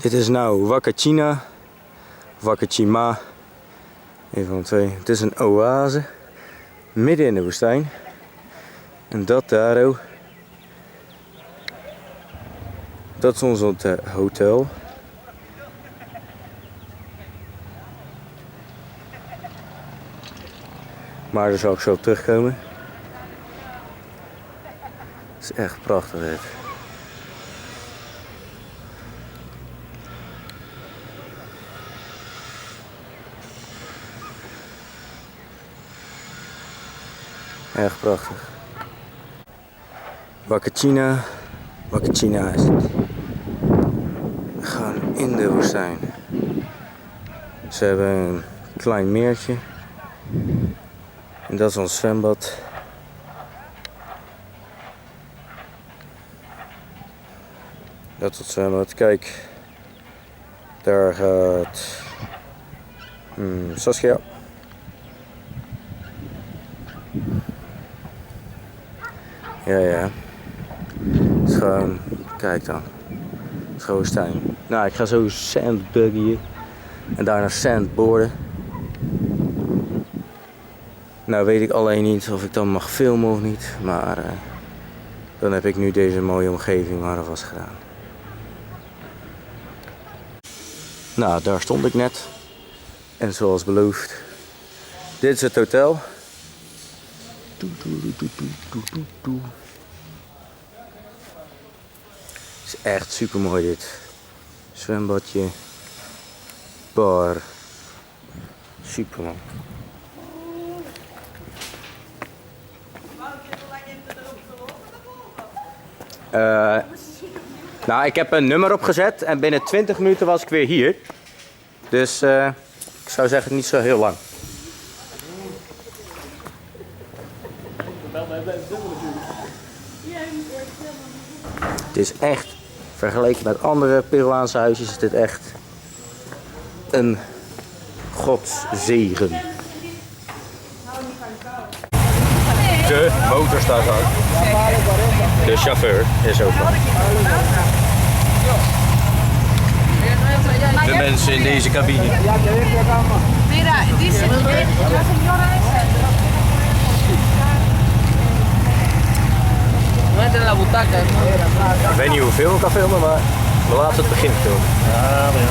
Dit is nou Wakachina, Wakachina, een van de twee. Het is een oase, midden in de woestijn. En dat daar ook, dat is ons hotel. Maar daar zal ik zo op terugkomen. Het is echt prachtig dit. Echt prachtig. Wakachina. Wakachina is het. We gaan in de woestijn. Ze hebben een klein meertje. En dat is ons zwembad. Dat is het zwembad. Kijk. Daar gaat Saskia. Ja. Het is gewoon, kijk dan. Het is gewoon woestijn. Nou, ik ga zo sandbuggyen. En daarna sandboarden. Nou weet ik alleen niet of ik dan mag filmen of niet. Maar dan heb ik nu deze mooie omgeving maar alvast gedaan. Nou, daar stond ik net. En zoals beloofd. Dit is het hotel. Het is echt super mooi dit. Zwembadje. Bar. Super man. Nou, ik heb een nummer opgezet en binnen 20 minuten was ik weer hier. Dus ik zou zeggen niet zo heel lang. Het is echt, vergeleken met andere Peruaanse huisjes, is dit echt een godszegen. De motor staat uit. De chauffeur is open. De mensen in deze cabine. Ik weet niet hoeveel ik kan filmen, maar we laten het begin filmen. Ja, maar ja.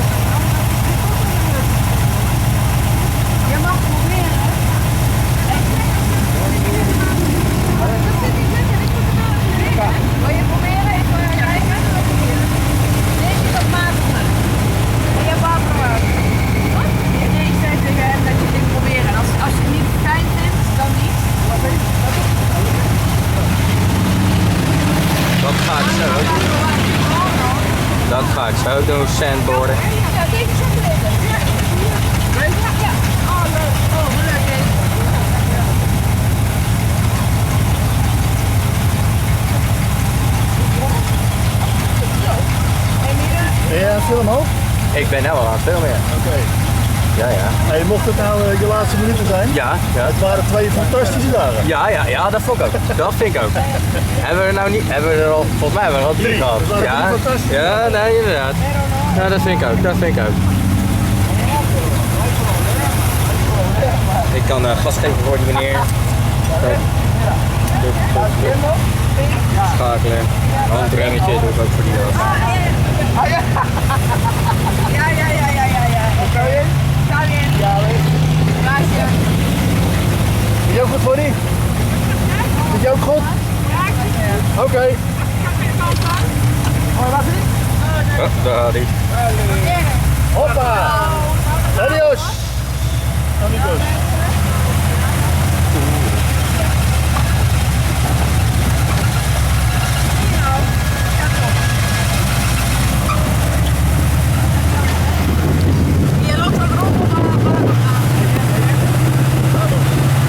Je mag proberen. Wil je proberen? Ik wil kijken. Deze is wat matiger. En je hebt water. Nee, ik zei tegen hem dat je dit proberen. En als je het niet fijn vindt, dan niet. Dat ga ik zo. Dat ga ik zo doen, sandboarden. Ja, deze is ook leuk. Ja. Oh, leuk. Oh, leuk. Ben je aan het filmen ook? Ik ben nou al aan het filmen, ja. Oké. Ja. Hey, mocht het nou je laatste minuten zijn? Ja. Het waren 2 fantastische dagen. Ja, dat vond ik ook. Dat vind ik ook. Hebben we nou niet, hebben we er al, volgens mij hebben we er al 3 gehad. Dat waren 3 fantastische. Ja, nee, inderdaad. Ja, dat vind ik ook. Ik kan gas geven voor die meneer. Schakelen. Handremmetje doe ik ook voor die gas. Ja. Kan je? Ja, Gracias. Vind je ook goed voor die? Vind je ook goed? Oké. Daar gaat hij. Hoppa! Adios! Amigos.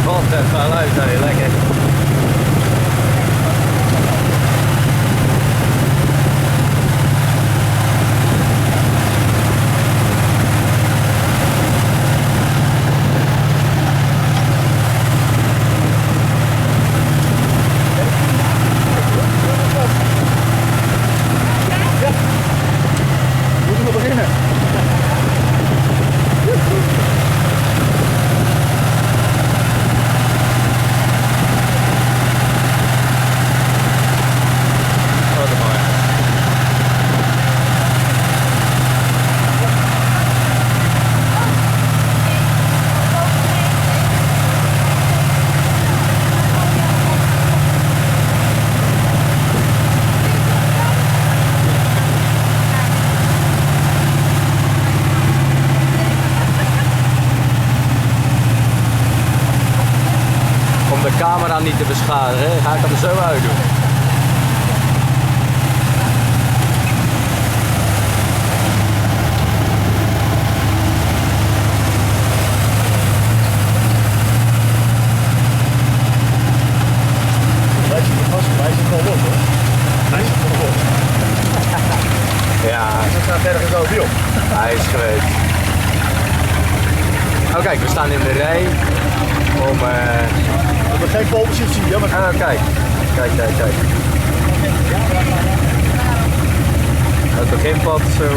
Wat een geluid, hè, lekker. beschadigen, ga ik hem zo uitdoen. Hij zit wel los hoor. Hij zit wel los. Ja, Dat gaat ergens over op. hij is geweest. Oh kijk, we staan in de rij om... We hebben geen polepositie, ja, maar... Oh kijk, kijk. Het beginpad zo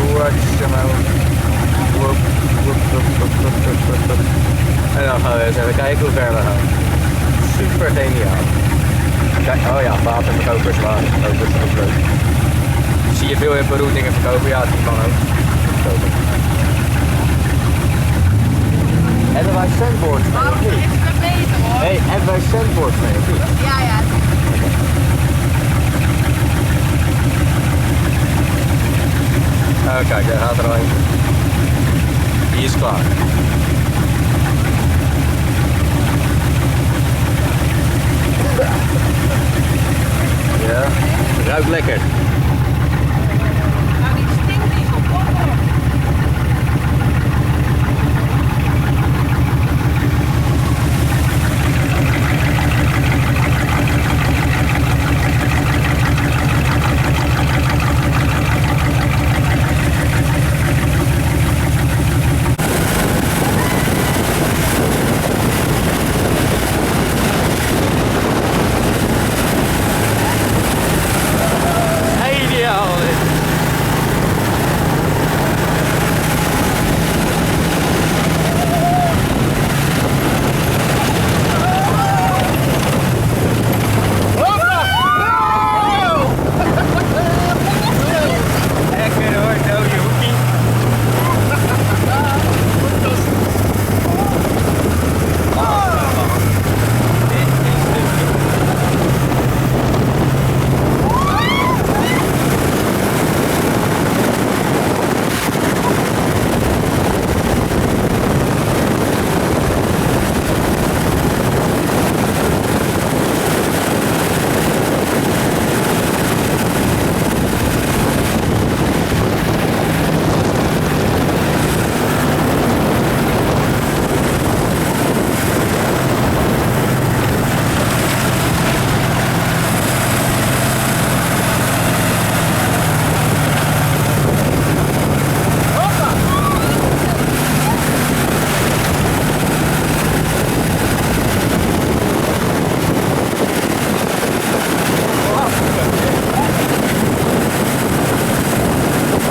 en dan gaan we eens even kijken hoe ver we gaan. Super geniaal. Kijk, oh ja, waterverkopers, waterverkopers, ook leuk. Zie je veel in Peru dingen verkopen? Ja, die kan ook verkopen. Hebben wij sandboards mee of niet? Is het beter hoor? Hey, hebben wij sandboards mee of niet? Ja. Oh kijk, daar gaat er al een. Die is klaar. Ja, ruikt lekker. Nou, die stinkt niet op hoor. Ideaal dit. Lekker hoor, dode hoekie.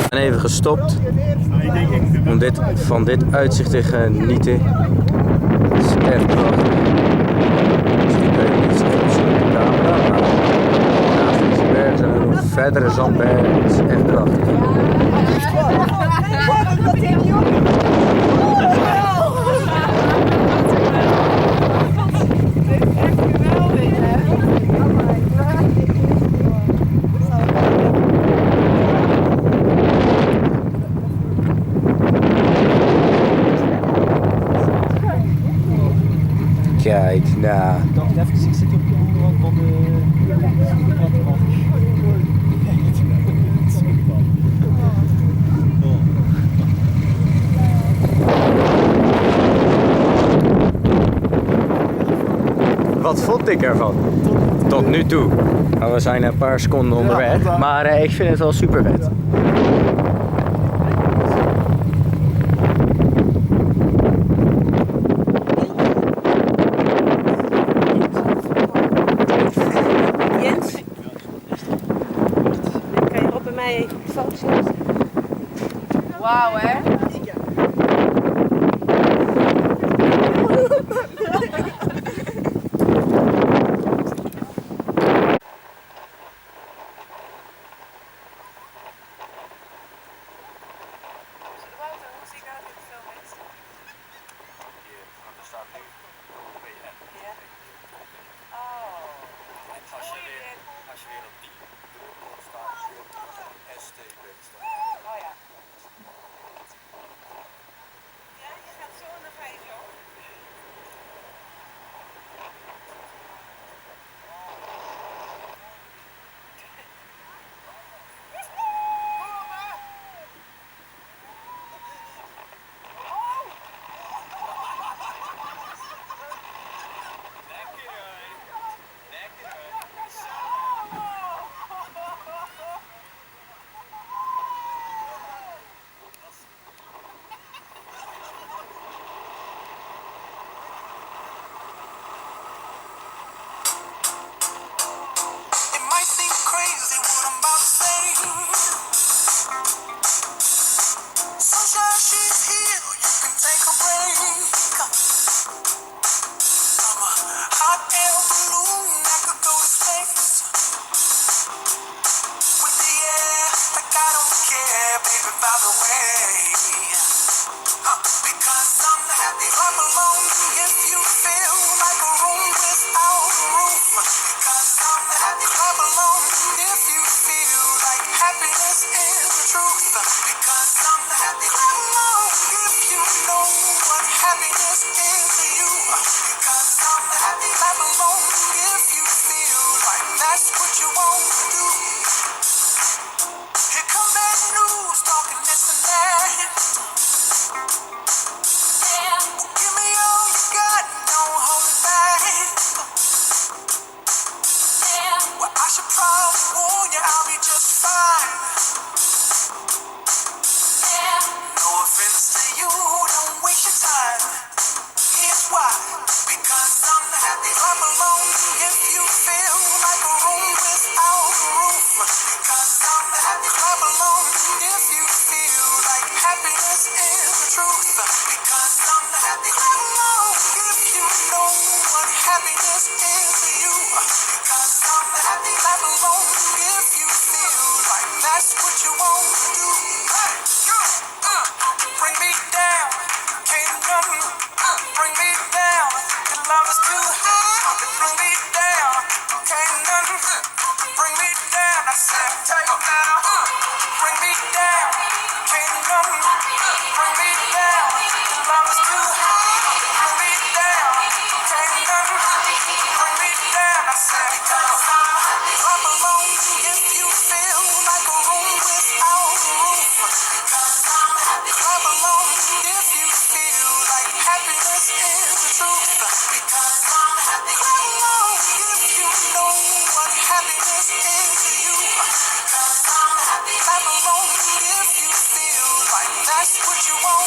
En even gestopt om van dit uitzicht te genieten. Het is echt prachtig. Misschien kun je het niet zo goed zien op de camera, maar naast deze bergen zijn er nog verdere zandbergen. Het is echt prachtig. Kijk, nou. Ik dacht even, ik zit op de onderkant van Wat vond ik ervan? Tot nu toe. Nou, we zijn een paar seconden onderweg, maar ik vind het wel super vet. Jens, kan je op bij mij foto's zien? Wauw hè? Als je weer op die druppel staat, ST bestaat. Oh ja. Ja, je gaat zo en dan ga je zo. happiness is the truth. Because I'm happy. Clap along if you know what happiness is to you. Because I'm happy. Clap along if you feel like that's what you want to do. Here come bad news, talking this and that. Yeah. Give me all you got, don't hold it back. Yeah. Well, I should probably warn you, I'll be just fine. Yeah. No offense to you, don't waste your time. Here's why. Because I'm happy. Clap along if you feel like a room without a roof. Because I'm happy. Clap along if you feel like happiness is the truth. Because I'm happy. Clap along if you know what happiness is to you. Because I'm happy. Clap along if you feel like that's what you want to do. Hey, bring me down. Can't nothing bring me down. Your love is too high. Bring me down. Can't nothing bring me down. I said, take it down. Bring me down. Can't nothing bring me down. Your love is too high. Bring me down. Can't nothing bring me down. I said, clap along if you feel like a room without a roof. Clap along if you feel like happiness is the truth. Because I'm happy. Clap along if you know what happiness is to you. Because I'm happy. Clap along if you feel like that's what you want.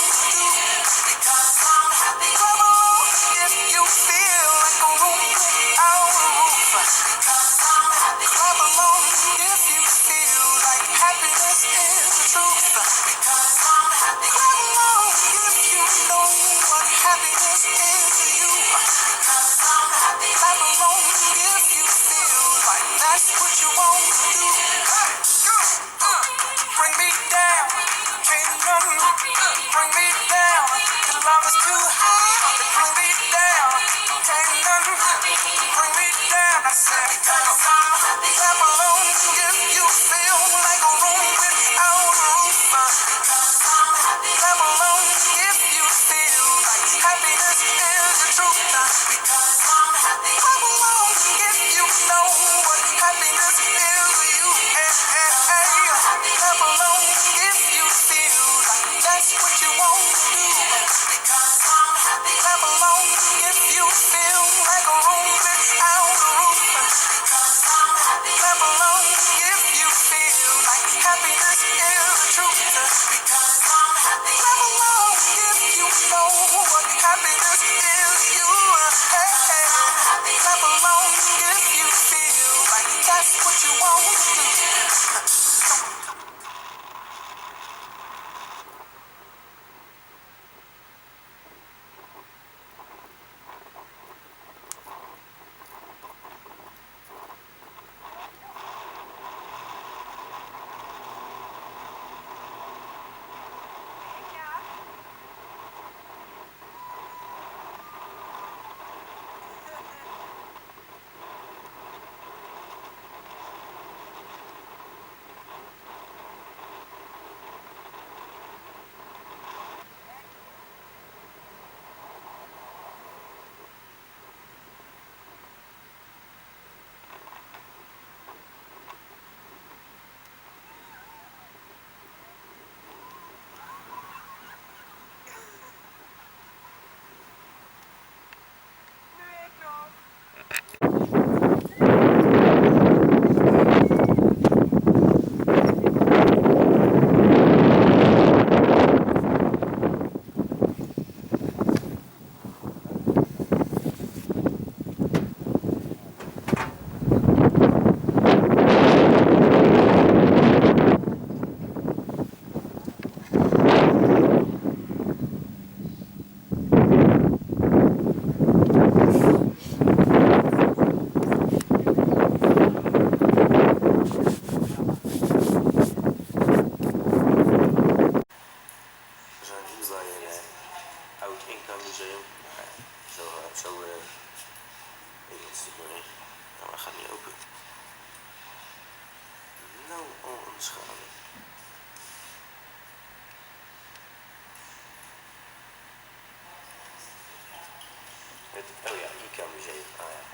Schade. Oh ja, Ica Museum. Ah ja.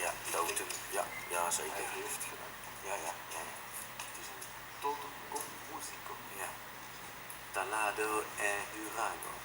Ja, dood. Ja, zeker. Hij heeft gedaan. Ja. Het is een totem con musico. Ja. Talado en Urago.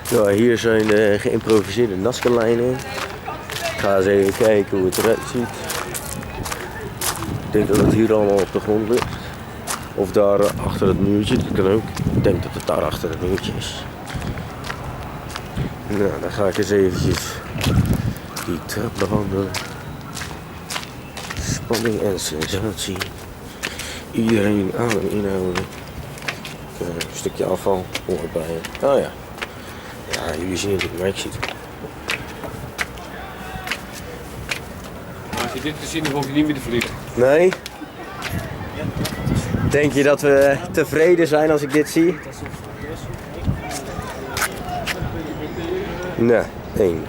Ja, hier zijn de geïmproviseerde Nazca-lijnen. Ik ga eens even kijken hoe het eruit ziet. Ik denk dat het hier allemaal op de grond ligt. Of daar achter het muurtje, dat kan ook. Ik denk dat het daar achter het muurtje is. Nou, dan ga ik eens eventjes die trap bewandelen. Spanning en sensatie. Iedereen adem inhouden. Een stukje afval hoort bij. Oh ja. Ja, jullie zien het niet, maar ik zie het. Als je dit gezien hebt, hoef je niet meer te vliegen. Nee? Denk je dat we tevreden zijn als ik dit zie? Nee, 1.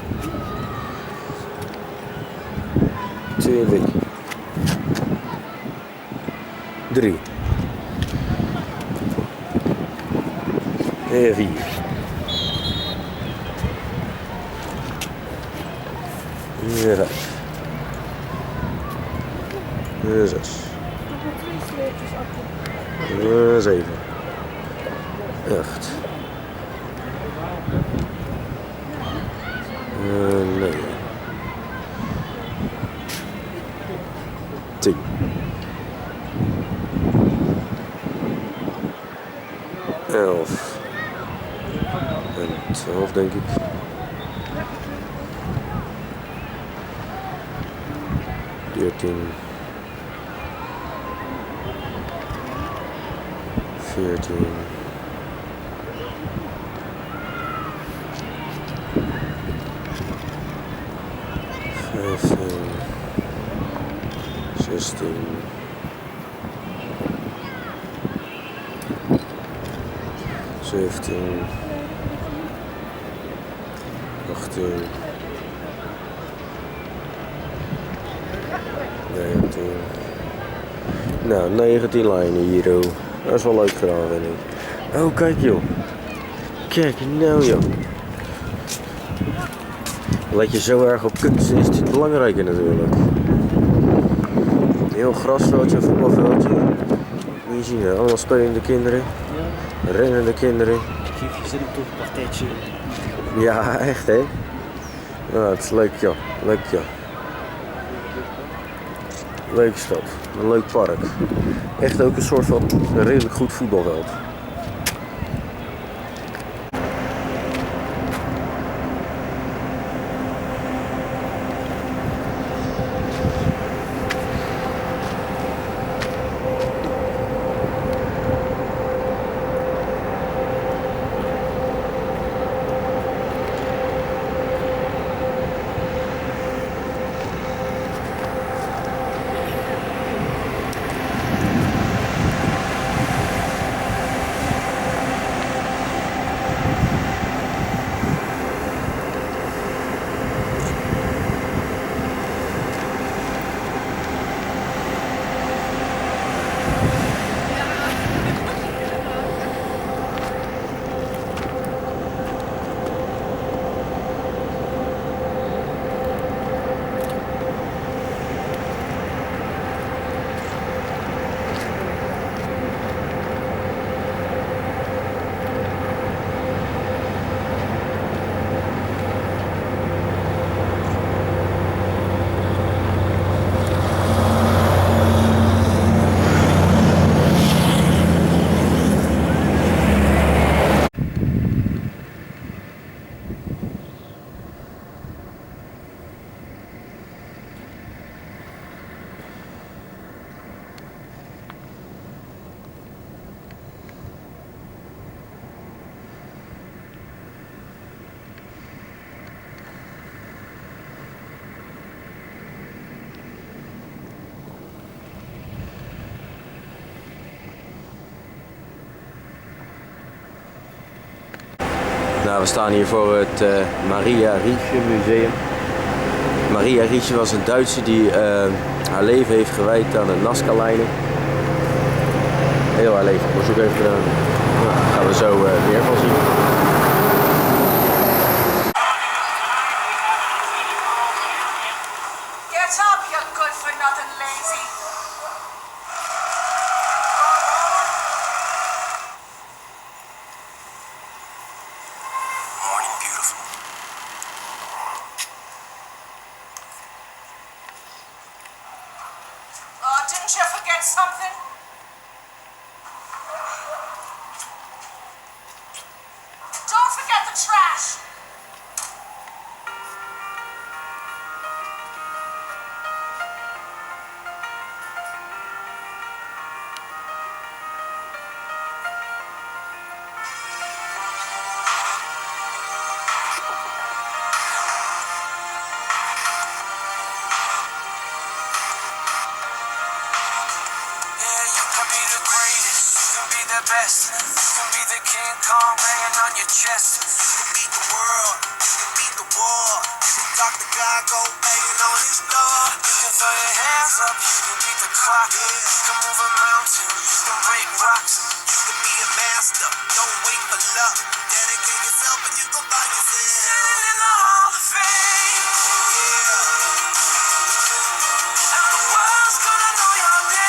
2. 3. 4. 5. 6. 7. 8. 9. 10. 11. En 12 denk ik. 13. 14. 15. 16. 17. 18. 19. Nou, 19 lijnen hier, oh. Dat is wel leuk gedaan, vind ik. Oh, kijk joh. Kijk nou joh. Let je zo erg op kunst, is dit belangrijker natuurlijk. Een heel grasveldje, een voetbalveldje. Moet je zien, allemaal spelende kinderen. Rennende kinderen. Geef je zin om toch een partijtje. Ja, echt hè. Nou, het is leuk joh. Leuk joh. Leuke stad. Een leuk park. Echt ook een soort van redelijk goed voetbalveld. Nou, we staan hier voor het Maria Riesje museum. Maria Riesje was een Duitse die haar leven heeft gewijd aan de Nazca-lijnen. Heel haar leven onderzoek heeft gedaan. Nou, daar gaan we zo meer van zien. Get up, you good for nothing lazy. Morning forget something? Don't forget the trash. Best. You can be the King Kong banging on your chest. You can beat the world, you can beat the war. You can talk the guy, go banging on his door. You can throw your hands up, you can beat the clock. You can move a mountain, you can break rocks. You can be a master, don't wait for luck. Dedicate yourself and you go find yourself. Standing in the Hall of Fame. Yeah. And the world's gonna know your name.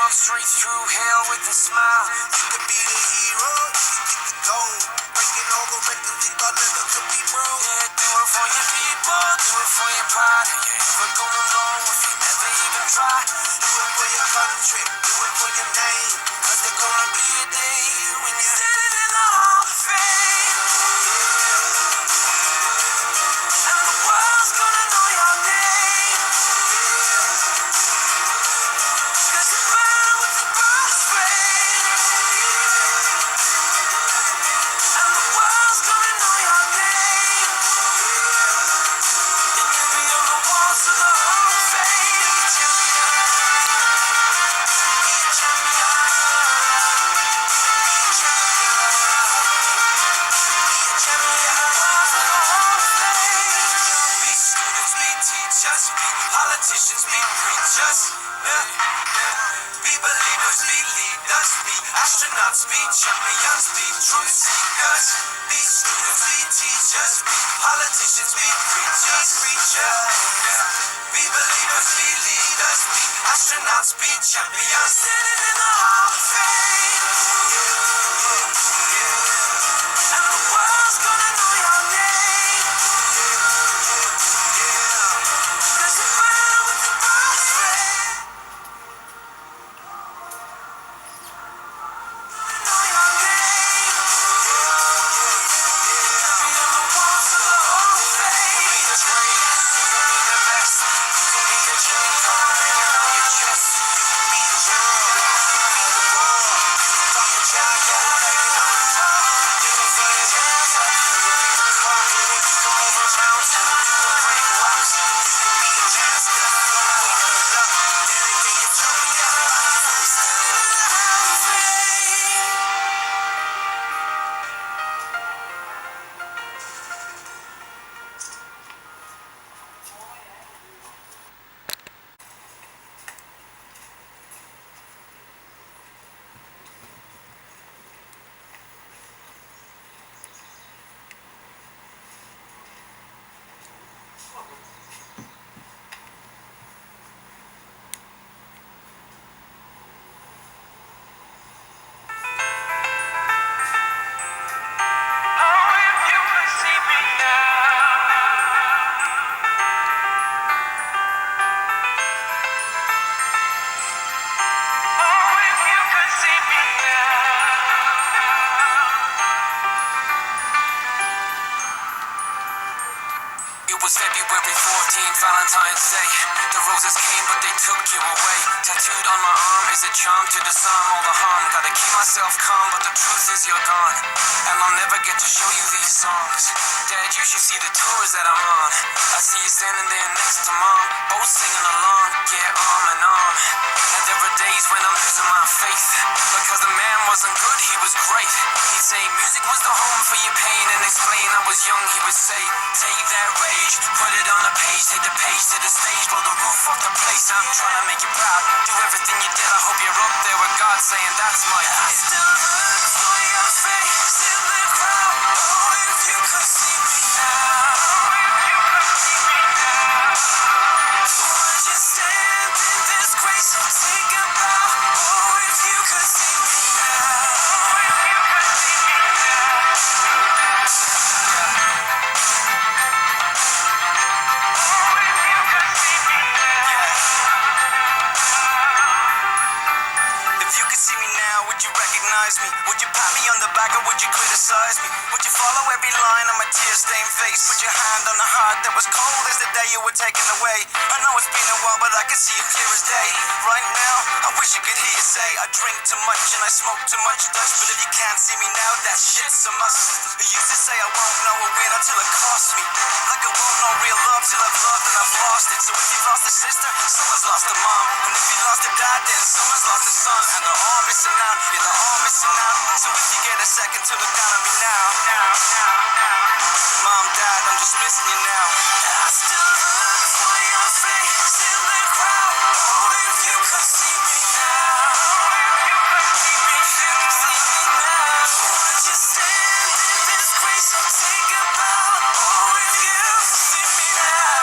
Straight through hell with a smile. You could be the hero, you can get the gold. Breaking all the records they thought never could be broke. Yeah, do it for your people, do it for your pride. You ain't never gonna know if you never even try. Do it for your country, do it for your name. Cause there's gonna be a day when you're standing in the Hall of Fame. Yeah. And the world's gonna know your name. Cause you burn with the burst flame. And the world's gonna know your name. And you'll be on the walls of the Hall of Fame. Be a champion. Be a champion. Be a champion. Be a champion. Walls of the Hall of Fame. Be students, be teachers, be politicians, be preachers. Be believers, be leaders, be astronauts, be champions, be truth seekers. Be students, be teachers, be politicians, be preachers, Be believers, be leaders, be astronauts, be champions. Standing in the Hall of Fame. And the world's gonna know your name. Cause you burn with the burst flame. Know your name. Be on the walls of the Hall of Fame. Be the greatest, be the best. You can be the King Kong hanging on your chest. You can be the world, you can be the war. You can talk the giant, hanging on the top. You can throw your hands up, you can beat the clock. You can move a mountain, you can break rocks. You can be a master, don't wait for luck. Dedicate yourself and your life. Standing in the Hall of Fame. It was February 14th, Valentine's Day. The roses came, but they took you away. Tattooed on my arm is a charm to disarm all the harm. Gotta keep myself calm, but the truth is you're gone. And I'll never get to show you these songs. Dad, you should see the tours that I'm on. I see you standing there next to Mom, both singing along, yeah, arm in arm. And there were days when I'm losing my faith, because the man wasn't good, he was great. He'd say music was the home for your pain, and explain I was young, he would say, take that rage, put it on a page, take the page to the stage, blow the roof off the place. I'm trying to make you proud, do everything you did. I hope you're up there with God saying that's my kid. I still look for your face in the crowd. Oh, if you could see me now. Oh, if you could see me now. recognize me? Would you pat me on the back or would you criticize me? Would you follow every line on my tear-stained face? Put your hand on the heart that was cold as the day you were taken away. I know it's been a while, but I can see it clear as day. Right now, I wish I could hear you say I drink too much and I smoke too much Dutch. But if you can't see me now, that shit's a must. You used to say I won't know a win until it costs me. Like I won't know real love till I've loved and I've lost it. So if you've lost a sister, someone's lost a mom. And if you lost a dad, then someone's lost a son. And they're all missing out, yeah, they're all missing out. So if you get a second to look down on me now, Mom, Dad, I'm just missing you now. I still look for your face in the crowd. Oh, if you could see me now. If you could see me now. Would you stand in this grace or take a bow? Oh, if you could see me now.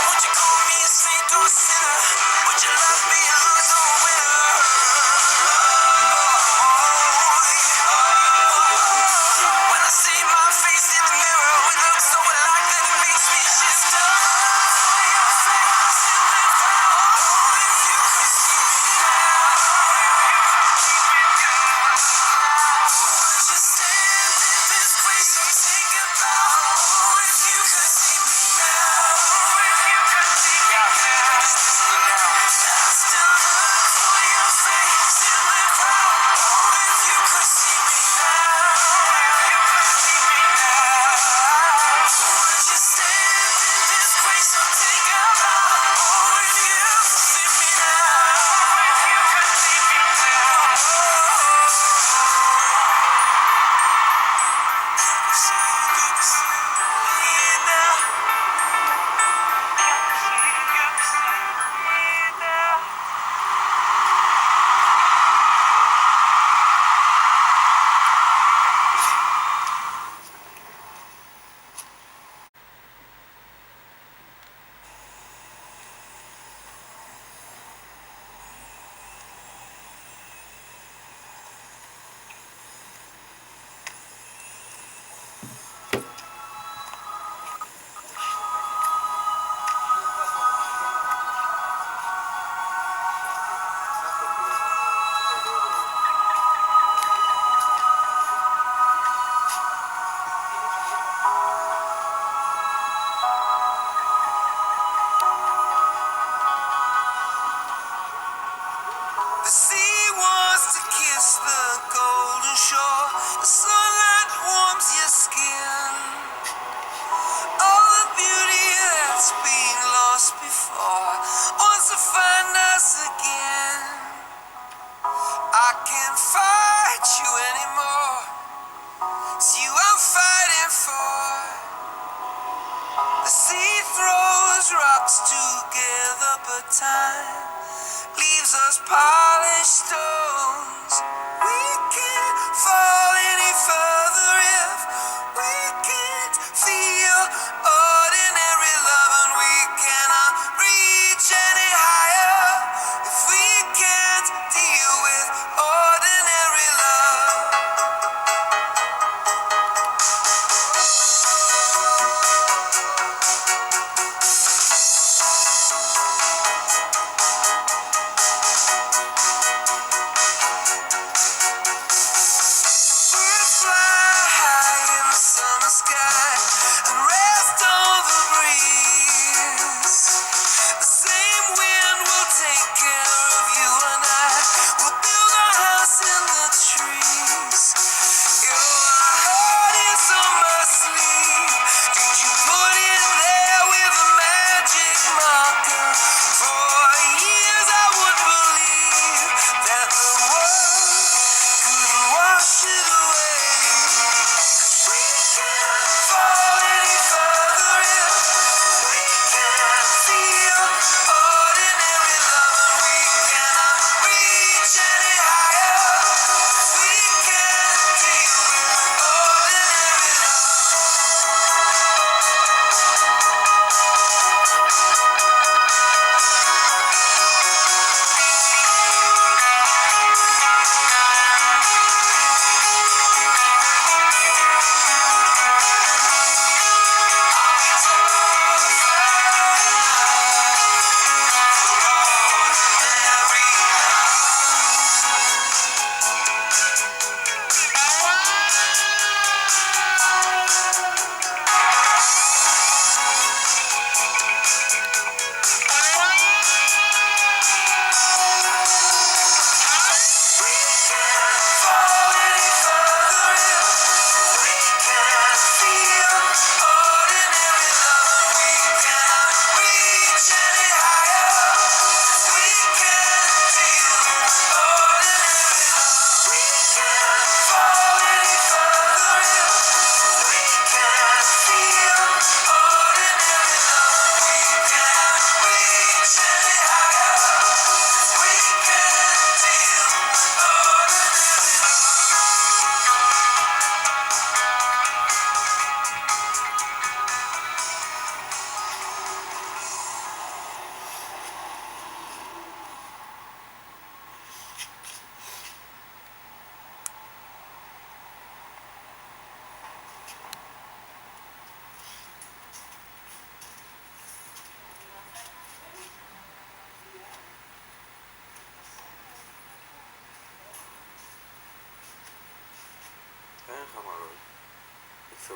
Would you call me a saint or a sinner? Would you love me a loser or a winner? When I see my face in the mirror, we look so alike that it makes me shit stuff. For your face in the crowd. Oh, if you could see me now. Would you stand in this grace or take a bow? Oh, if you could see me now. I'm just missing you now. I still look for your face in the crowd. Oh, if you could see me now. Would you stand in this grace or take a bow? Oh, if you could see me The sea wants to kiss the golden shore. The sunlight warms your skin. All the beauty that's been lost before wants to find us again. I can't fight you anymore. It's you I'm fighting for. The sea throws rocks together, but time leaves us polished stones. We can't fall any further if we can't feel ordinary love, and we cannot reach any higher if we can't deal with ordinary love.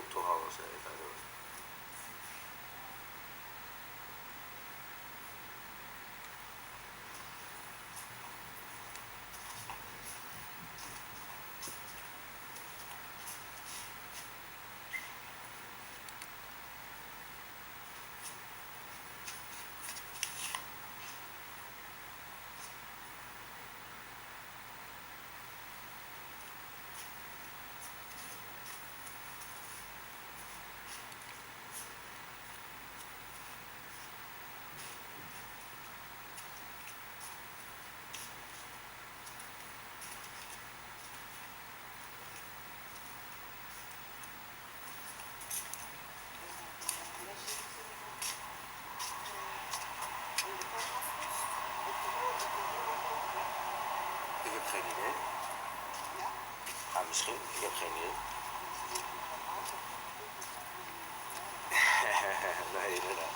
loopt toch alles de hele tijd door. Ik heb geen idee. Ja, misschien. Ik heb geen idee. Nee, inderdaad.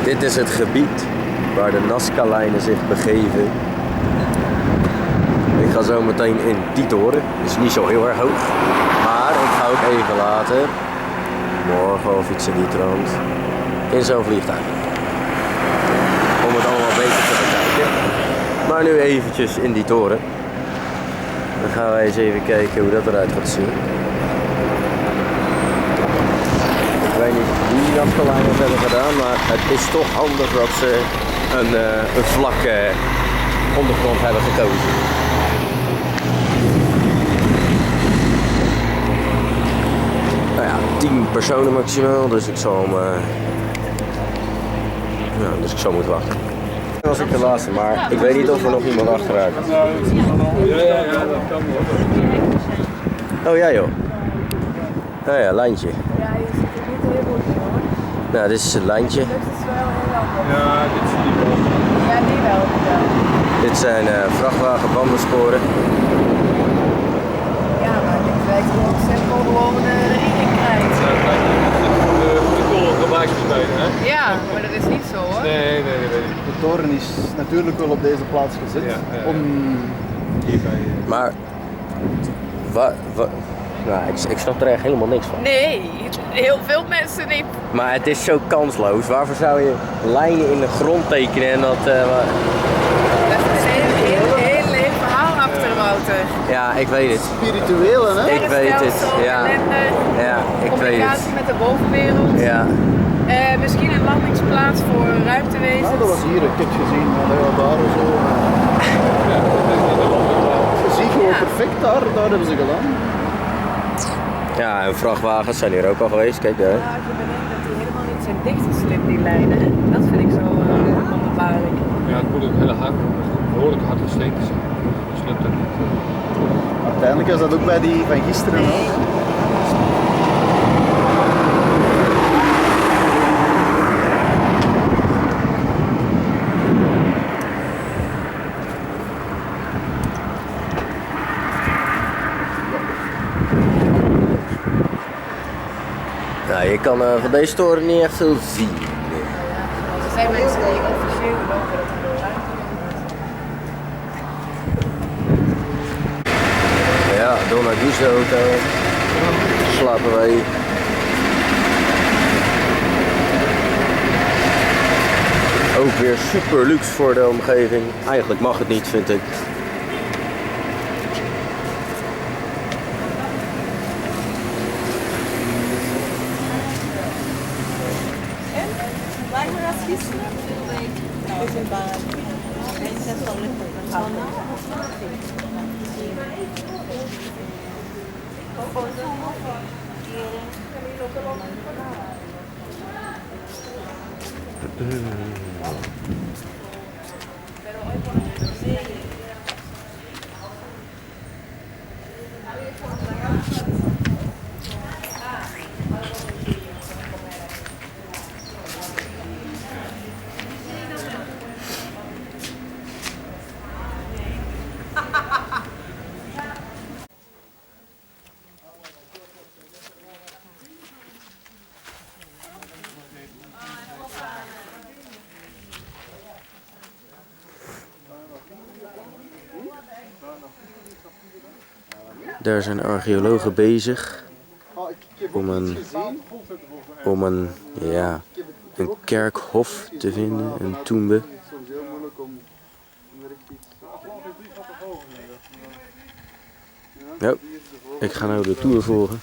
Dit is het gebied waar de Nazca-lijnen zich begeven. Ik ga zo meteen in die toren, dus niet zo heel erg hoog. Maar ik ga ook even later, morgen of iets in die trant, in zo'n vliegtuig. Om het allemaal beter te bekijken. Maar nu eventjes in die toren. Dan gaan wij eens even kijken hoe dat eruit gaat zien. Ik weet niet wie Nazca-lijnen hebben gedaan, maar het is toch handig dat ze een vlakke ondergrond hebben gekozen. Nou ja, 10 personen maximaal, dus ik zal hem, dus ik zal moeten wachten. Dat was ik de laatste, maar ik weet niet of er nog iemand achteruit is. Ja, dat kan wel. Oh ja joh. Nou ja, lijntje. Ja, je ziet er niet heel goed in hoor. Nou, dit is het lijntje. Dat is wel heel anders. Ja, dit zie je wel. Ja, die wel. Die wel. Dit zijn vrachtwagenbandensporen. Ja, maar dit lijkt gewoon simpel gewoon erin krijgt. Ja, het lijkt de kool gebaasjes bij, hè? Ja, maar dat is niet zo hoor. Nee, dat weet ik. De toren is natuurlijk wel op deze plaats gezet Ja. om Hierbij. Maar, nou, ik snap er echt helemaal niks van. Nee, heel veel mensen niet. Maar het is zo kansloos. Waarvoor zou je lijnen in de grond tekenen en dat... Dat is een heel leeg verhaal achter, Wouter. Ja, ik weet het. spirituele, hè? Ik weet het, ja. Ellende, Ja, ik weet het. communicatie met de bovenwereld. Ja, Misschien een landingsplaats voor ruimtewezens. Nou, dat was hier, ik heb gezien, daar zo. Je ziet gewoon Ja. perfect daar hebben ze gedaan. ja, en vrachtwagens zijn hier ook al geweest. Kijk daar. Ja, als je bedenkt dat die helemaal niet zijn dichtgeslipt, die lijnen. Dat vind ik zo wonderbaarlijk. Ja, het moet ook heel hard, behoorlijk hard gesleten zijn. Dus lukt dat niet. Uiteindelijk is dat ook bij die van gisteren ook. Nou, je kan van deze toren niet echt veel zien. Er zijn mensen die officieel geloven dat er door ruimte is. Ja, Donna Guze Hotel. Slapen wij. Ook weer super luxe voor de omgeving. Eigenlijk mag het niet, vind ik. Lijkt me dat gisteren? Is een baan. Hij zet al lekker. Daar zijn archeologen bezig om een kerkhof te vinden, een toembe. Ja, ik ga nou de tour volgen.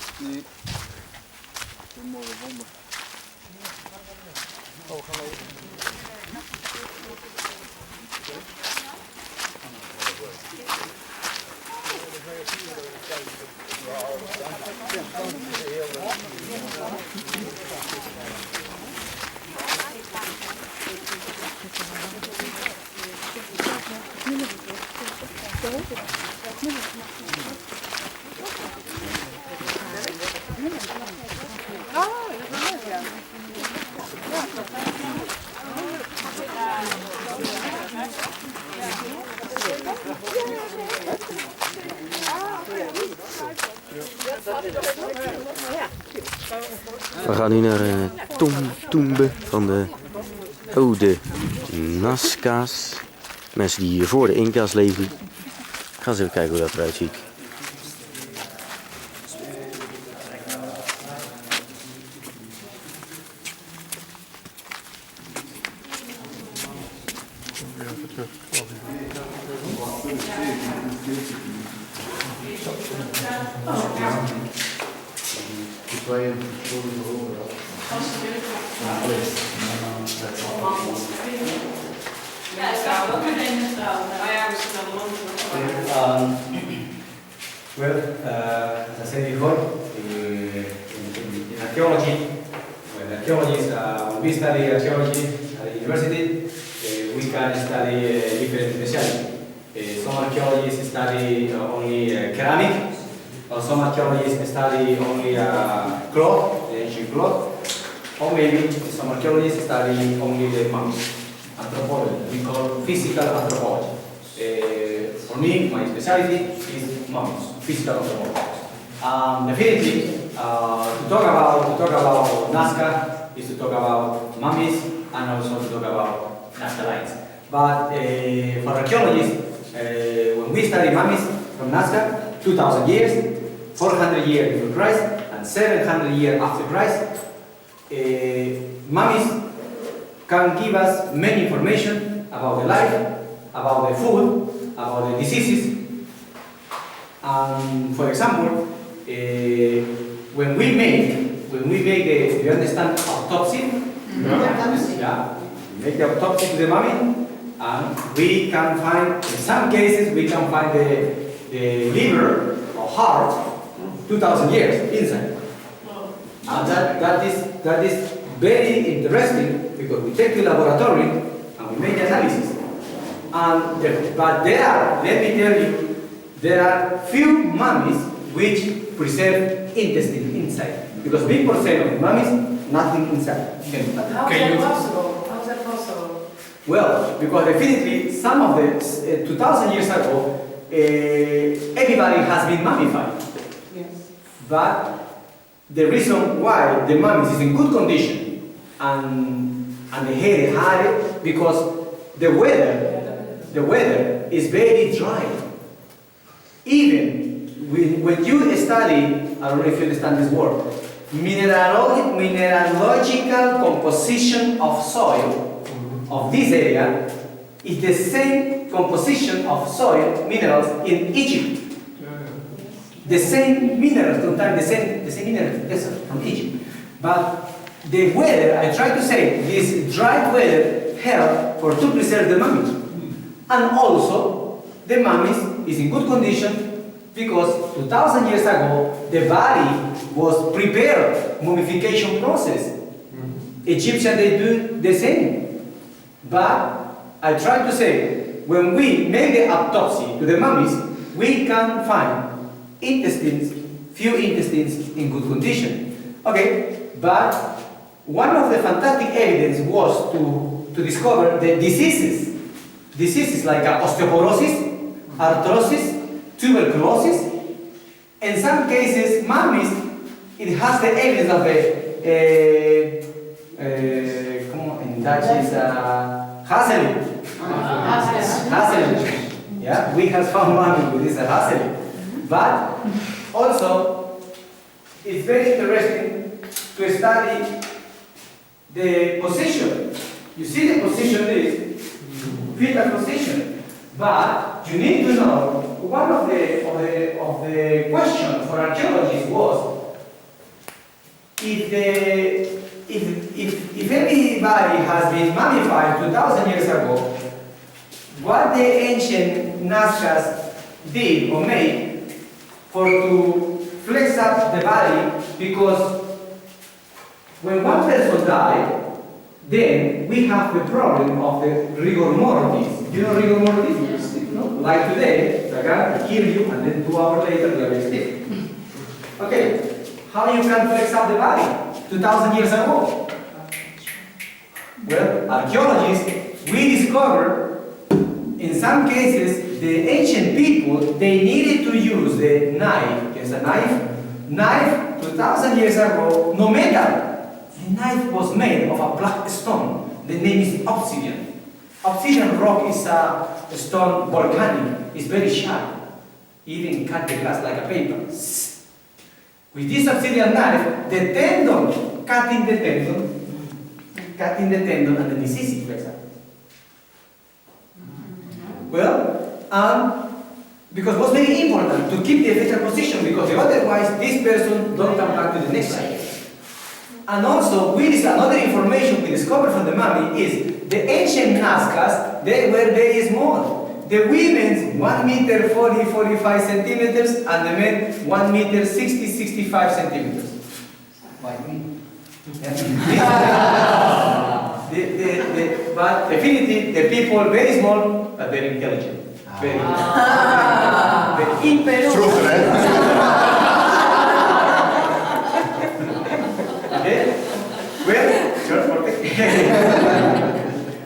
We gaan nu naar een toembe van de oude Nazca's. Mensen die hier voor de Inca's leefden. Gaan eens even kijken hoe dat eruit ziet. Well, as I said before, in archaeology, when we study archaeology at the university, we can study different specialties. Some archaeologists study only ceramic, or some archaeologists study only cloth, the ancient cloth, or maybe some archaeologists study only the mummies. Anthropology, we call physical anthropology. For me, my specialty is mummies, physical anthropology. Definitely, to talk about Nazca is to talk about mummies and also to talk about Nazca lines. But for archaeologists, when we study mummies from Nazca, 2,000 years, 400 years before Christ, and 700 years after Christ, mummies can give us many information about the life, about the food, about the diseases. For example, when we make the, you understand, autopsy? Yeah. We make the autopsy to the mummy, and we can find, in some cases, we can find the liver or heart 2,000 years inside. And that is very interesting because we take the laboratory and we make the analysis. But there are, let me tell you, there are few mummies which preserve intestine inside. Because big percent of mummies, nothing inside. How is that possible? How is that possible? Well, because definitely some of the 2,000 years ago, everybody has been mummified. Yes. But the reason why the mummy is in good condition and the hair is hard because the weather is very dry. Even when you study, I don't know if you understand this word, mineralogical composition of soil of this area is the same composition of soil minerals in Egypt. The same minerals, sometimes the same minerals from Egypt. But the weather, I try to say, this dry weather helped to preserve the mummies. And also, the mummies is in good condition because 2,000 years ago, the body was prepared, mummification process. Egyptians, they do the same. But I try to say, when we make the autopsy to the mummies, we can find few intestines in good condition. Okay, but one of the fantastic evidence was to discover the diseases like osteoporosis, arthrosis, tuberculosis. In some cases, mummies, it has the evidence of in Dutch is Hassel. Yeah, we have found mummy with this Hassel. But also, it's very interesting to study the position. You see the position is fetal position. But you need to know one of the questions for archaeologists was if anybody has been mummified 2,000 years ago, what the ancient Nazcas did or made to flex up the body, because when one person died, then we have the problem of the rigor mortis. You know rigor mortis? No? Like today, the guy will kill you and then 2 hours later you are still. Okay, how you can flex up the body 2,000 years ago? Well, archaeologists, we discovered in some cases the ancient people, they needed to use the knife. There's a knife 2,000 years ago, no metal. The knife was made of a black stone. The name is obsidian. Obsidian rock is a stone, volcanic. It's very sharp. Even cut the glass like a paper. With this obsidian knife, the tendon, cutting the tendon, and the disease is flexed up. Well, because it was very important to keep the fetal position, because otherwise this person don't come back to the next slide. And also, another information we discovered from the mummy is the ancient Nazcas, they were very small. The women's 1 meter 40-45 centimeters, and the men 1 meter 60-65 centimeters. Like me. But definitely the people very small but very intelligent. Very in Peru. Okay? Well,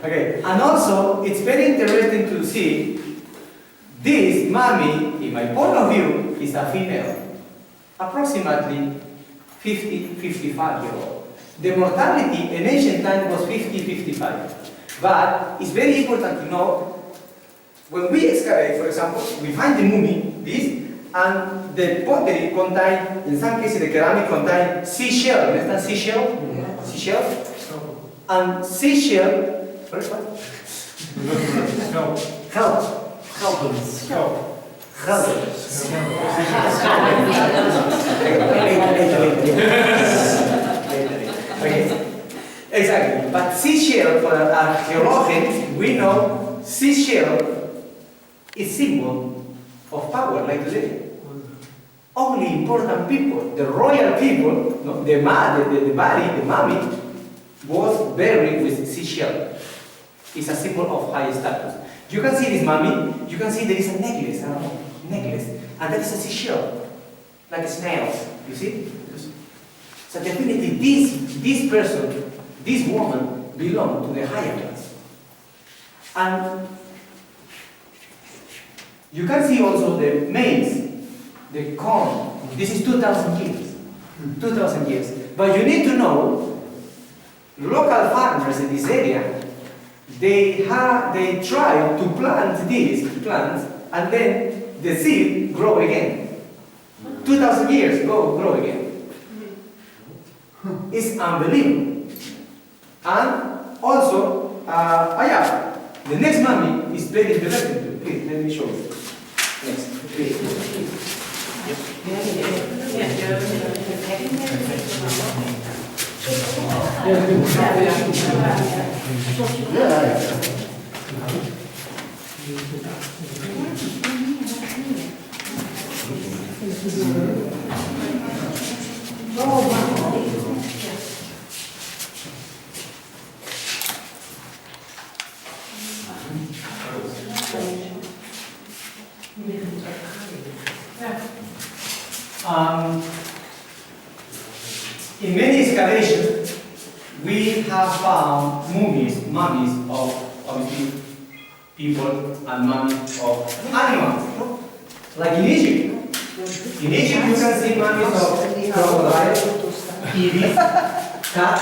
okay. And also, it's very interesting to see this mummy, in my point of view, is a female. Approximately 50-55-year-old. The mortality in ancient time was 50-55. But it's very important to know, when we excavate, for example, we find the mummy, this, and the pottery contain, in some cases the ceramic contain seashell. You understand seashell? Yeah. Seashell? And seashell, what? Exactly. But seashell, for archaeologists, we know seashell is symbol of power, like today. Only important people, the royal people, no, the body, the mummy, was buried with seashell. It's a symbol of high status. You can see this mummy, you can see there is a necklace, and that is a seashell, like a snail, you see? So definitely this person, this woman, belonged to the higher class. And you can see also the maize, the corn. This is 2,000 years. 2,000 years. But you need to know, local farmers in this area, they try to plant these plants, and then the seed grow again. 2,000 years grow again. It's unbelievable. And also, the next mummy is very interesting. Please, let me show you. Next, please. In many excavations, we have found mummies of obviously people and mummies of animals. Like in Egypt. In Egypt you can see mummies of crocodile, ibis, cat,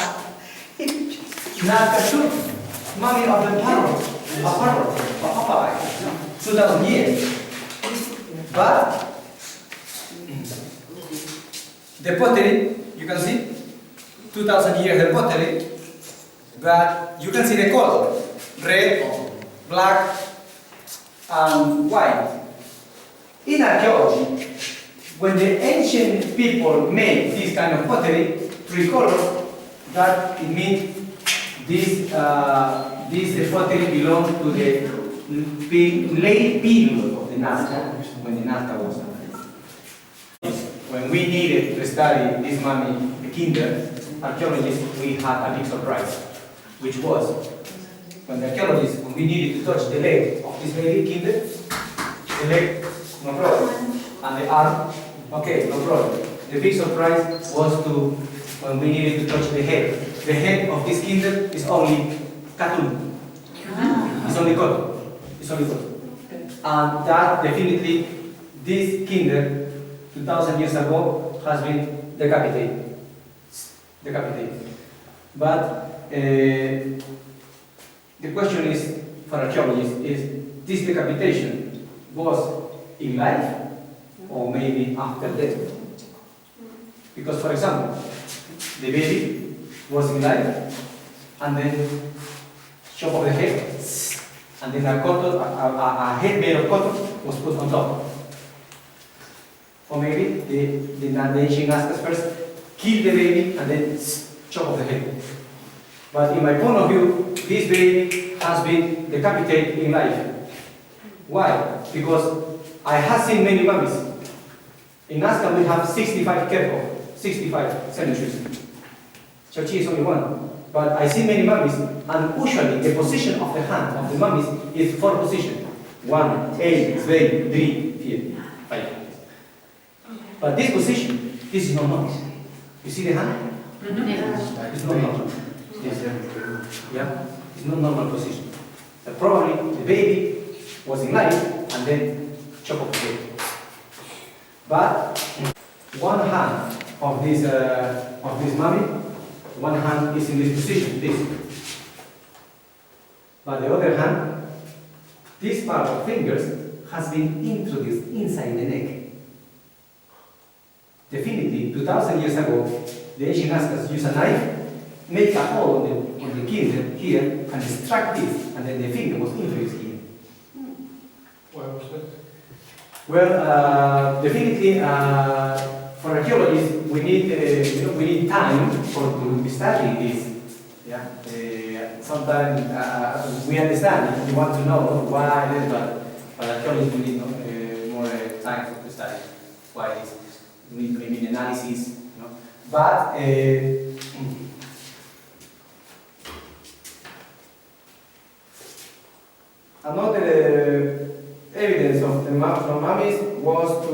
Nazca too. Mummy of the parrot, a papaya, 2,000 years. But the pottery, you can see, 2,000 years the pottery, but you can see the color, red, black, and white. In archaeology, when the ancient people made this kind of pottery, tricolor, that it means this pottery belongs to the late period of the Nazca, when the Nazca was. When we needed to study this mummy, the kinder, archaeologists, we had a big surprise, which was when we needed to touch the leg of this baby kinder, the leg, no problem, and the arm, okay, no problem. The big surprise was when we needed to touch the head. The head of this kinder is only cartoon. It's only cotton. It's only cotton. And that definitely, this kinder, 2,000 years ago, has been decapitated. But the question is, for archaeologists, is this decapitation was in life or maybe after death? Because, for example, the baby was in life and then chop off the head, and then a head made of cotton was put on top. Or maybe the ancient Nazcas first kill the baby and then chop off the head. But in my point of view, this baby has been decapitated in life. Why? Because I have seen many mummies. In Nazca we have 65 Kerkhoff, 65 cemeteries. Churchi is only one. But I see many mummies, and usually the position of the hand of the mummies is 4 positions. 1, 8, 2, 3, 4, 5. But this position, this is not normal. You see the hand? It's not normal. Yeah? It's not normal position. Probably the baby was in life and then chop off the head. But one hand of this mummy, one hand is in this position, this. But the other hand, this part of fingers has been introduced inside the neck. Definitely, 2,000 years ago, the ancient Nazcas used a knife, make a hole on the kinder here, and extract this, and then the finger was introduced here. Why was that? Well, definitely, for archaeologists, we need time to study this. Yeah. Sometimes we understand. We want to know why it is, but archaeologists we need more time to study why it is. We need maybe analysis, you know. But another evidence of the mummies was to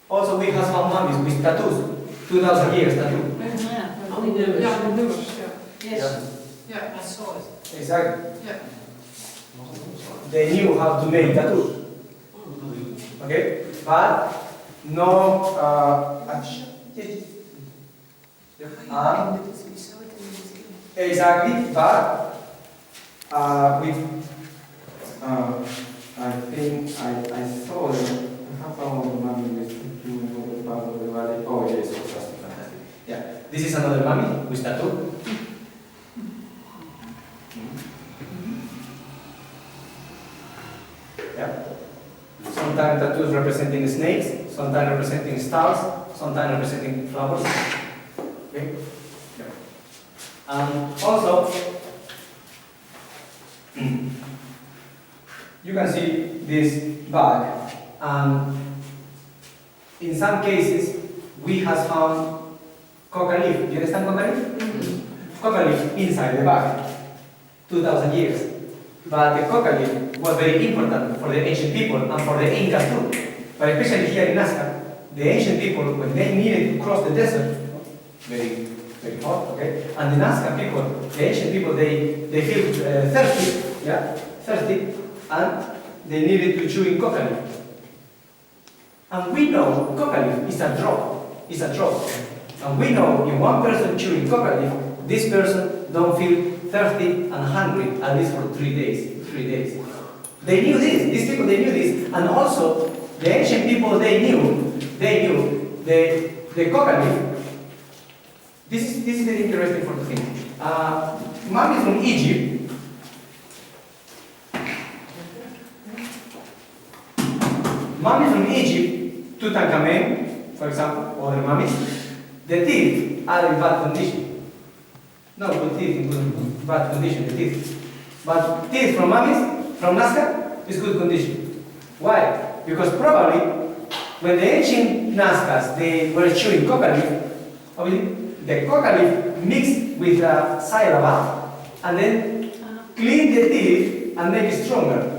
also we have found mummies with tattoos, 2,000 years tattoo. Ja, de nummers. Yeah. Ja, I saw it. Exactly. Yeah. They knew how to make tattoos. Okay, but no exactly, but with I think I saw them. How found mummy with part of the body. Oh yes, fantastic, fantastic. Yeah, this is another mummy with tattoo. Yeah. Sometimes tattoos representing snakes, sometimes representing stars, sometimes representing flowers. Okay? Yeah. Also, you can see this bag, and in some cases, we have found coca leaf. You understand coca leaf? Coca leaf inside the bag, 2,000 years. But the coca leaf was very important for the ancient people and for the Incas too. But especially here in Nazca, the ancient people, when they needed to cross the desert, very, very hot, okay? And the Nazca people, the ancient people, they feel thirsty, yeah, thirsty, and they needed to chew in coca leaf. And we know coca leaf is a drop, And we know if one person chewing coca leaf, this person don't feel thirsty and hungry at least for 3 days. 3 days. They knew this. These people, they knew this, and also the ancient people, they knew the coca leaf. This is very interesting for the thing. Mummies from Egypt. Mummies from Egypt, Tutankhamen, for example, other mummies, the teeth are in bad condition. No good teeth in good, bad condition, the teeth. But teeth from mummies, from Nazca, is good condition. Why? Because probably when the ancient Nazcas, they were chewing coca leaf, obviously the coca leaf mixed with the saliva and then clean the teeth and make it stronger.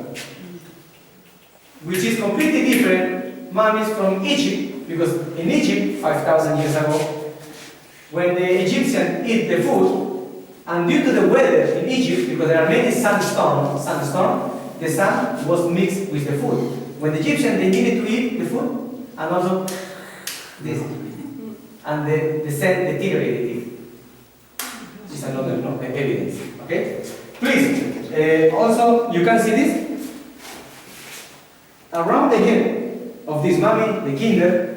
Which is completely different mummies from Egypt, because in Egypt, 5,000 years ago, when the Egyptians eat the food, and due to the weather in Egypt, because there are many sandstorms, the sand was mixed with the food. When the Egyptians, they needed to eat the food, and also this, and the sand deteriorated. This is another evidence. Okay? Please, also you can see this. Around the head of this mummy, the kinder,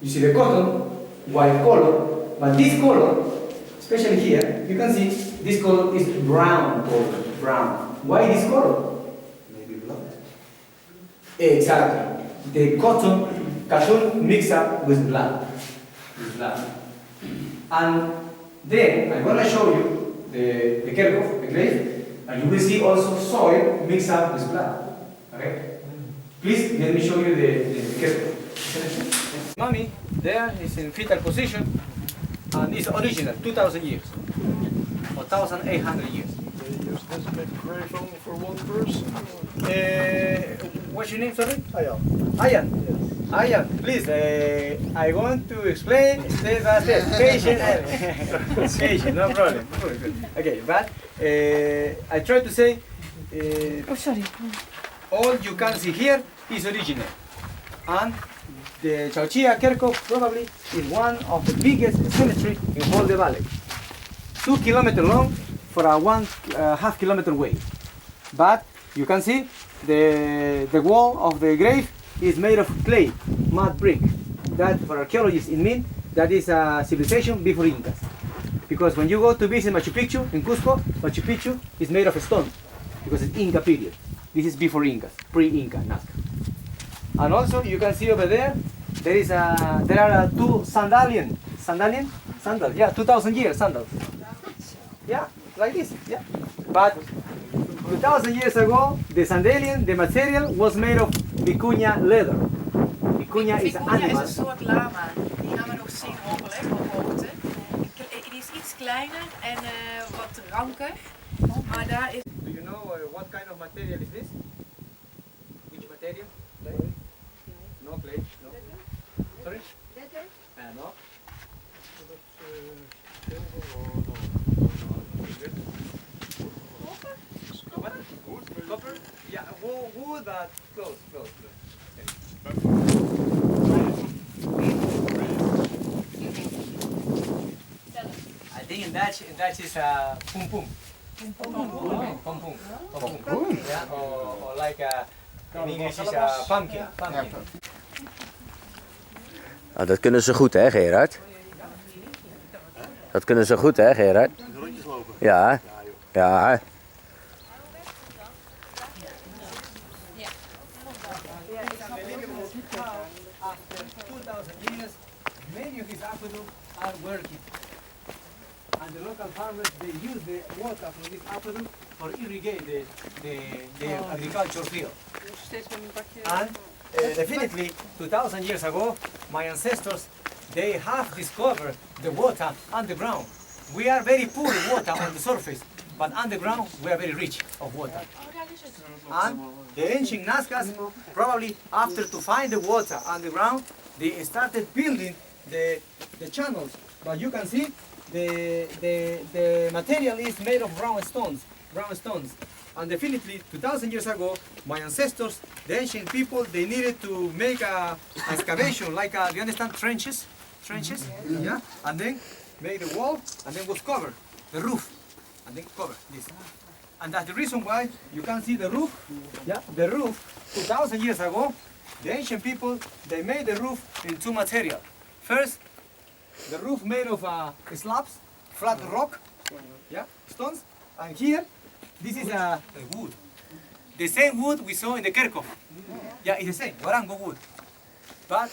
you see the cotton, white color, but this color, especially here, you can see this color is brown color, brown. Why this color? Maybe blood. Exactly. The cotton mixed up with blood. And then I'm gonna show you the Kerkhoff, the grave, and you will see also soil mixed up with blood. Okay? Please let me show you the Kerkhoff. Mummy there is in fetal position. And it's original, 2,000 years, or 1,800 years. They use this big grave only for one person? What's your name, sorry? Ayan. Ayan. Yes. Ayan, please, I want to explain step by step. Patient, no problem. Okay, but I try to say, sorry. all you can see here is original. And the Chauchilla Kerkhoff probably is one of the biggest cemeteries in whole the valley. 2 kilometers long for a 1.5 kilometer way. But you can see the wall of the grave is made of clay, mud brick. That for archaeologists in Mijn, that is a civilization before Incas. Because when you go to visit Machu Picchu in Cusco, Machu Picchu is made of stone because it's Inca period. This is before Incas, pre-Inca Nazca. And also you can see over there, there are two sandals, yeah, 2,000 years sandals. Yeah, like this, yeah. But 2,000 years ago, the sandalian, the material was made of vicuña leather. Vicuña is an Vicuña animal. is een soort lama. Die gaan we nog zien hopelijk op hoogte. Die is iets kleiner en wat ranker. Maar daar is... Do you know what kind of material is this? Which material? Clay? No clay, no. Sorry? No. Copper? Yeah, wood, but close. That is pum pum. Pum pum. Yeah, or like in English is pumpkin. Ah, dat kunnen ze goed, hè, Gerard? Dat kunnen ze goed, hè, Gerard? Rondjes lopen. Ja. Ja. After 2,000 years, many of these aqueducts are working. And the local farmers, they use the water from this aqueduct for irrigate the agricultural field. And definitely, 2,000 years ago, my ancestors, they have discovered the water underground. We are very poor in water on the surface, but underground we are very rich of water. And the ancient Nazcas, probably after to find the water underground, they started building the channels. But you can see the material is made of brown stones. And definitely 2,000 years ago, my ancestors, the ancient people, they needed to make a excavation, like do you understand trenches? Yeah, and then make the wall, and then was covered, the roof, and then cover this. And that's the reason why you can see the roof. Yeah, the roof 2,000 years ago, the ancient people, they made the roof in two material. First, the roof made of slabs, flat rock, yeah, stones, and here, this is a wood. The same wood we saw in the Kerkhoff. Yeah, it's the same, Warango wood. But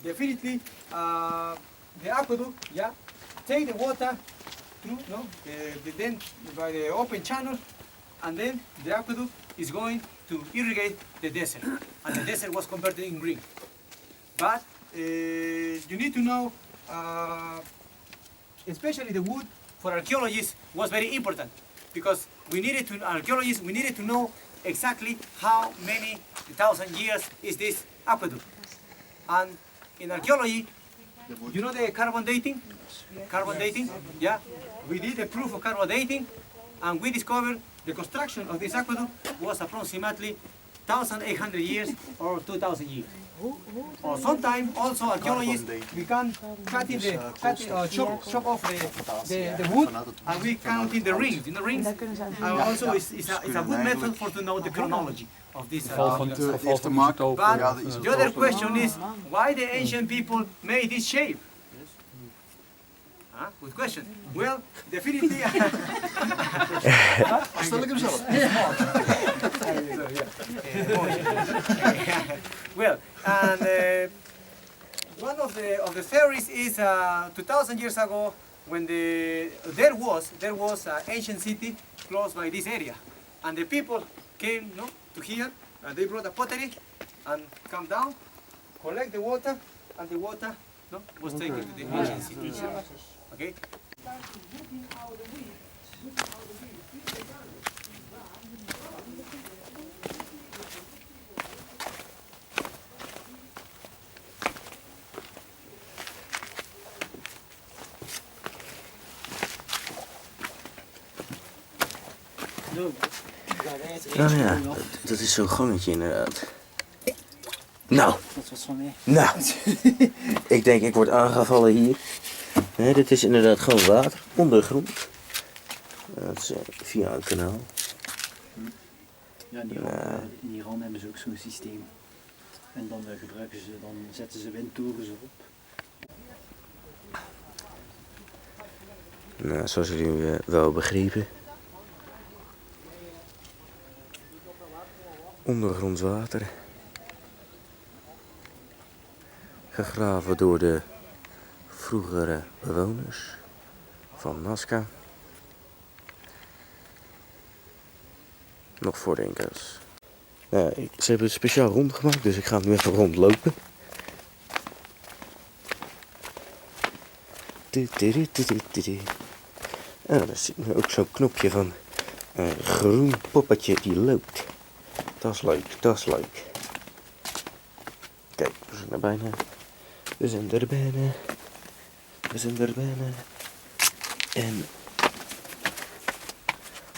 definitely, the aqueduct, yeah, take the water through, then by the open channel, and then the aqueduct is going to irrigate the desert, and the desert was converted in green. But you need to know, especially the wood for archaeologists was very important, because archaeologists needed to know exactly how many 1,000 years is this aqueduct. And in archaeology, you know the carbon dating? Carbon dating, yeah. We did a proof of carbon dating, and we discovered the construction of this aqueduct was approximately 1,800 years or 2,000 years. Or sometimes also archaeologists, we can chop off the wood, and we count in the rings. In the rings, also it's a good method for to know the chronology of this. But the other question is, why the ancient people made this shape? Good question. Well, definitely. Stel ik hem zelf. Well, and one of the theories is 2,000 years ago, when there was an ancient city close by this area, and the people came to here, and they brought a pottery and come down, collect the water, and the water was taken to the ancient city. Okay. Nou ja, dat is zo'n gangetje inderdaad. Nou, ik denk ik word aangevallen hier. Nee, dit is inderdaad gewoon water, ondergrond. Dat is via een kanaal. Ja, in Iran hebben ze ook zo'n systeem. En dan zetten ze windtorens op. Nou, zoals jullie wel begrepen. Ondergronds water. Gegraven door de vroegere bewoners van Nazca. Nog voor de Inca's. Ze hebben het speciaal rondgemaakt, dus ik ga nu even rondlopen. En er zit nu ook zo'n knopje van een groen poppetje die loopt. Dat is leuk, dat is leuk. Kijk, we zijn er bijna. We zijn er bijna. We zijn er bijna. En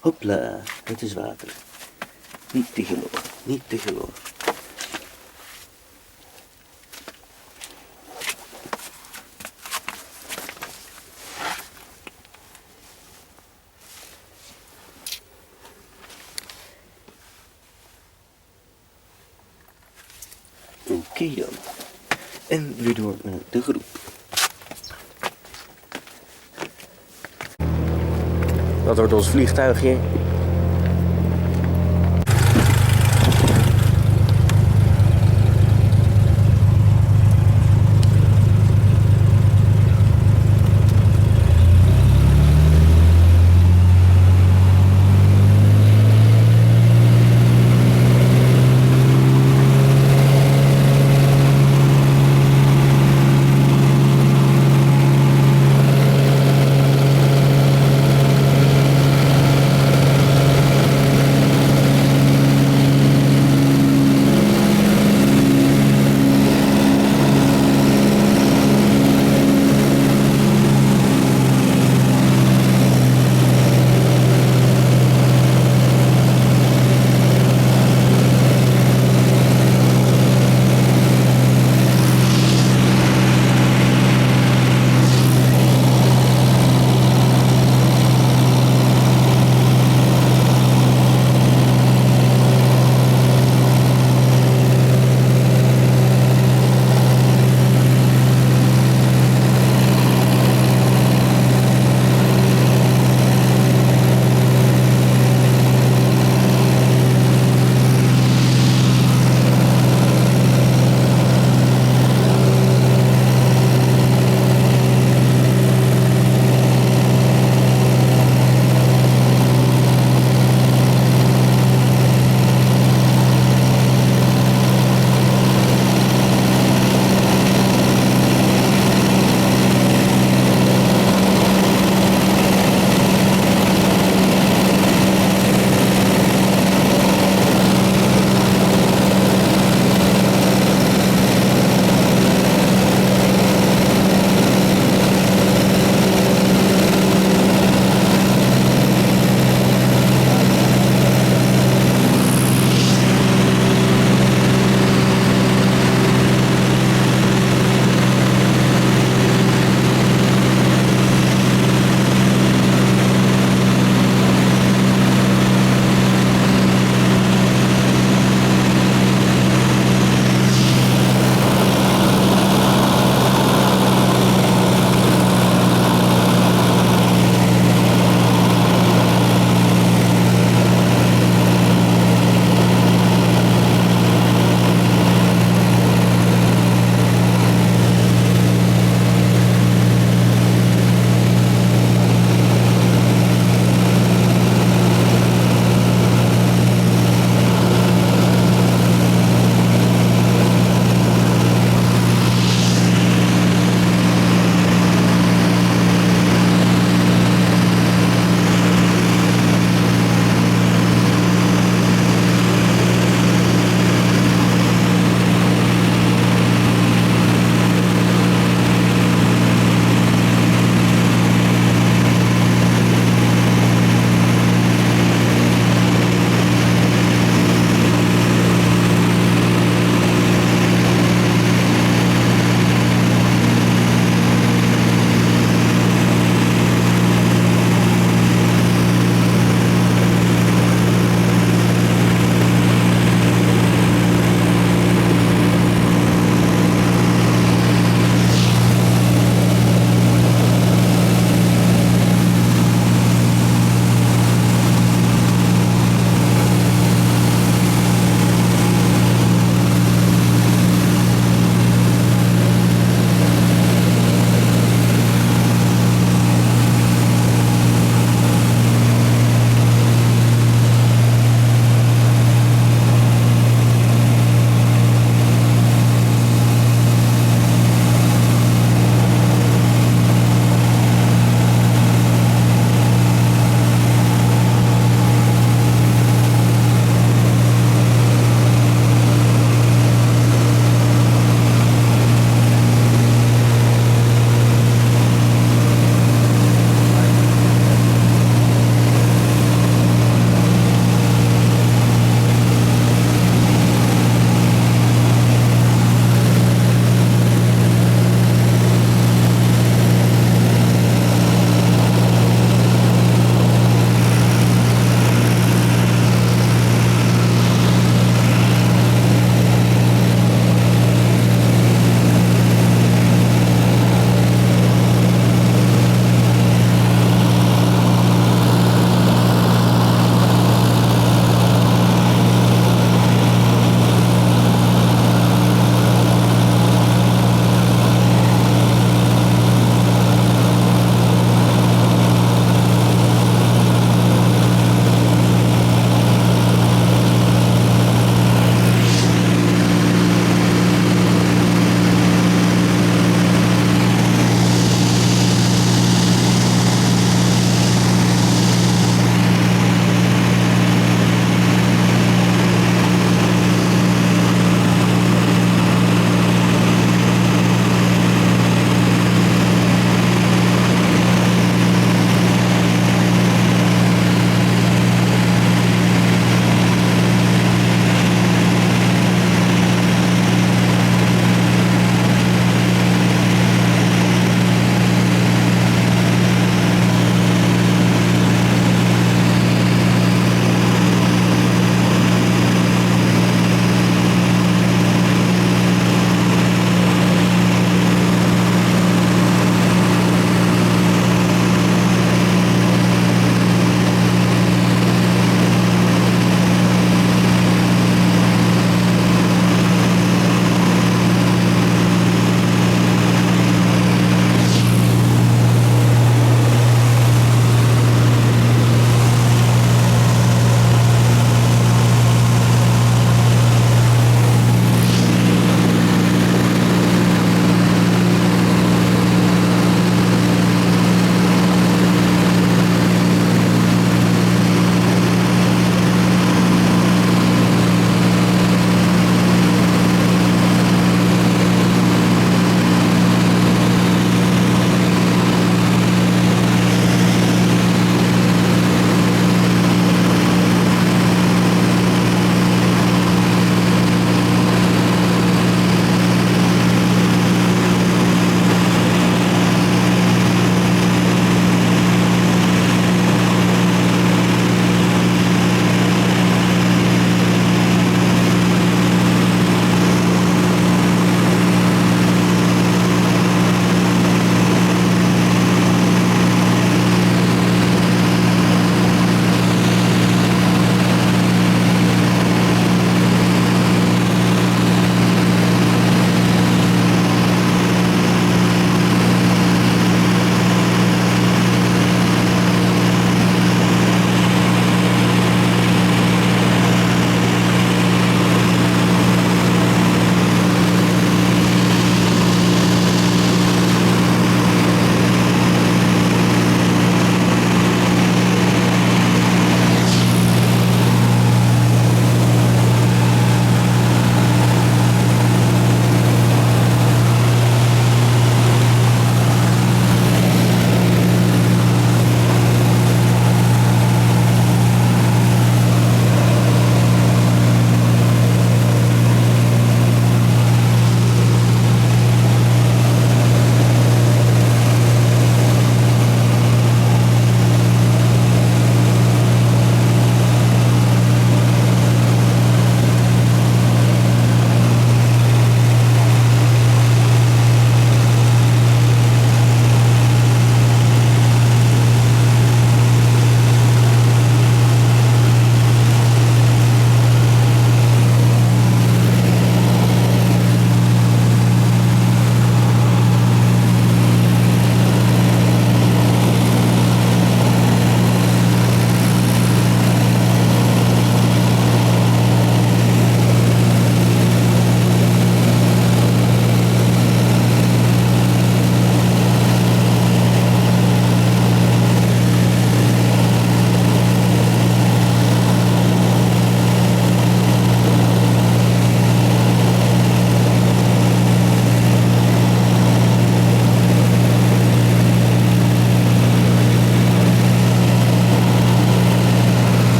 hopla, het is water. Niet te geloven, niet te geloven. Oké dan. En weer door naar de groep. Dat wordt ons vliegtuigje.